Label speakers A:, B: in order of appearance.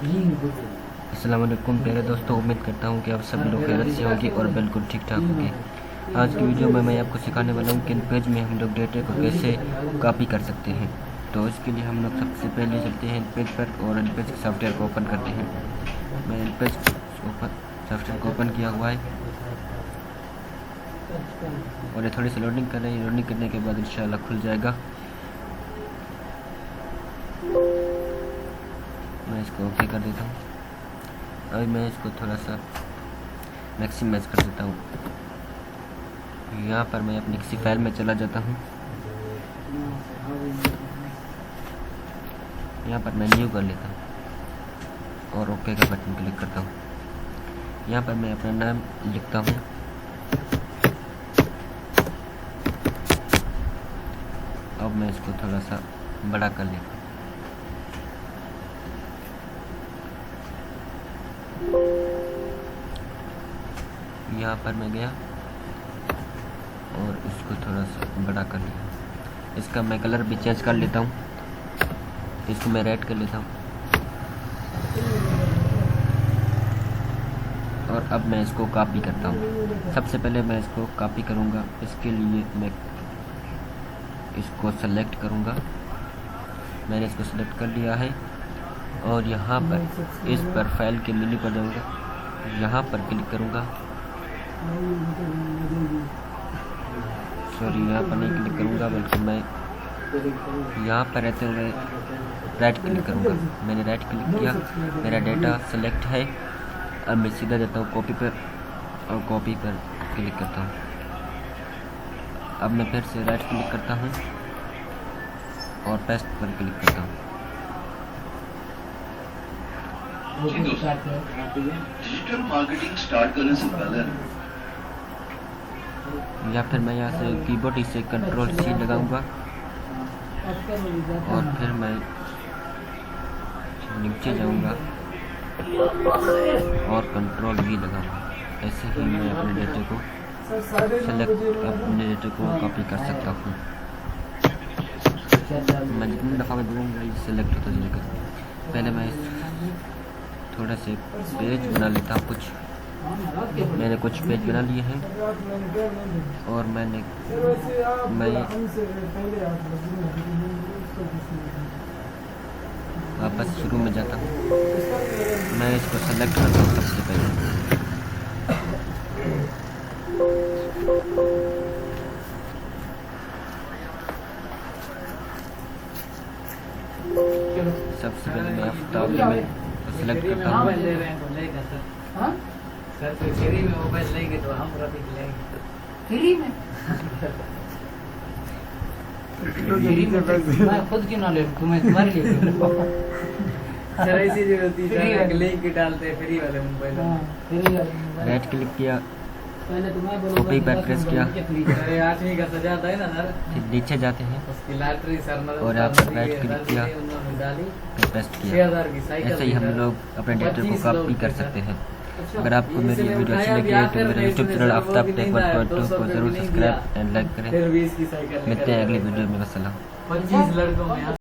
A: अस्सलाम वालेकुम प्यारे दोस्तों, उम्मीद करता हूँ कि आप सभी लोग खैरियत से होंगे और बिल्कुल ठीक ठाक होंगे। आज की वीडियो में मैं आपको सिखाने वाला हूँ कि इन पेज में हम लोग डेटा को कैसे कॉपी कर सकते हैं। तो इसके लिए हम लोग सबसे पहले चलते हैं इन पेज पर और इन पेज सॉफ्टवेयर को ओपन करते हैं। मैं इन पेज सॉफ्टवेयर को ओपन किया हुआ है और ये थोड़ी सी लोडिंग कर रही है। लोडिंग करने के बाद इंशाल्लाह खुल जाएगा। मैं इसको ओके कर देता हूँ। अभी मैं इसको थोड़ा सा मैक्सिमाइज कर देता हूँ। यहाँ पर मैं अपनी किसी फाइल में चला जाता हूँ। यहाँ पर मैं न्यू कर लेता हूँ और ओके का बटन क्लिक करता हूँ। यहाँ पर मैं अपना नाम लिखता हूँ। अब मैं इसको थोड़ा सा बड़ा कर लेता हूँ। यहाँ पर मैं गया और इसको थोड़ा सा बड़ा कर लिया। इसका मैं कलर भी चेंज कर लेता हूँ। इसको मैं रेड कर लेता हूँ और अब मैं इसको कॉपी करता हूँ। सबसे पहले मैं इसको कॉपी करूँगा। इसके लिए मैं इसको सेलेक्ट करूँगा। मैंने इसको सेलेक्ट कर लिया है और यहाँ पर इस पर फाइल के मेन्यू पर जाऊँगा। यहाँ पर क्लिक करूँगा। सॉरी, यहाँ पर नहीं क्लिक करूँगा बल्कि मैं यहाँ पर रहते हुए राइट क्लिक करूँगा। मैंने राइट क्लिक किया, मेरा डेटा सेलेक्ट है। अब मैं सीधा जाता हूँ कॉपी पर और कॉपी पर क्लिक करता हूँ। अब मैं फिर से राइट क्लिक करता हूँ और पेस्ट पर क्लिक करता हूँ।
B: डिजिटल मार्केटिंग स्टार्ट करने से पहले
A: या फिर मैं यहाँ से कीबोर्ड से कंट्रोल सी लगाऊंगा और फिर मैं नीचे जाऊंगा और कंट्रोल वी लगाऊंगा। ऐसे ही मैं अपने डेटे को अपने डेटे को कॉपी कर सकता हूँ। मैं जितनी दफ़ा मैं दूंगा ये सेलेक्ट होता जाएगा। पहले मैं थोड़ा से पेज बना लेता हूँ। मैंने कुछ पेज बना लिए हैं और मैं वापस शुरू में जाता हूँ। मैं इसको सेलेक्ट करता हूँ सबसे पहले। सबसे पहले मैं आफ्ताब में सेलेक्ट करता हूँ।
C: सर तो फ्री में मोबाइल लेंगे तो हम रबी लेंगे फ्री में। मैं खुद क्यों ना ले, तुम्हें तुम्हारे लिए सर ऐसी जरूरत है लिंक डालते फ्री वाले मोबाइल।
A: राइट क्लिक किया,
C: पहले तुम्हें बोलो
A: कॉपी पर प्रेस किया।
C: अरे 8वीं का सजा था ना सर,
A: फिर नीचे जाते हैं
C: उसकी लॉटरी सर
A: और यहाँ पर राइट क्लिक किया, फिर पेस्ट किया।
C: 6000 की साइकिल।
A: ऐसे ही हम लोग अपने डेटा को कॉपी कर सकते हैं। अगर आपको मेरी वीडियो अच्छी लगी है तो मेरे यूट्यूब चैनल आफ्ताब टेक 1.2 को जरूर सब्सक्राइब एंड लाइक करें। मिलते हैं अगली वीडियो में। वस्सलाम।
C: 25 लड़कों में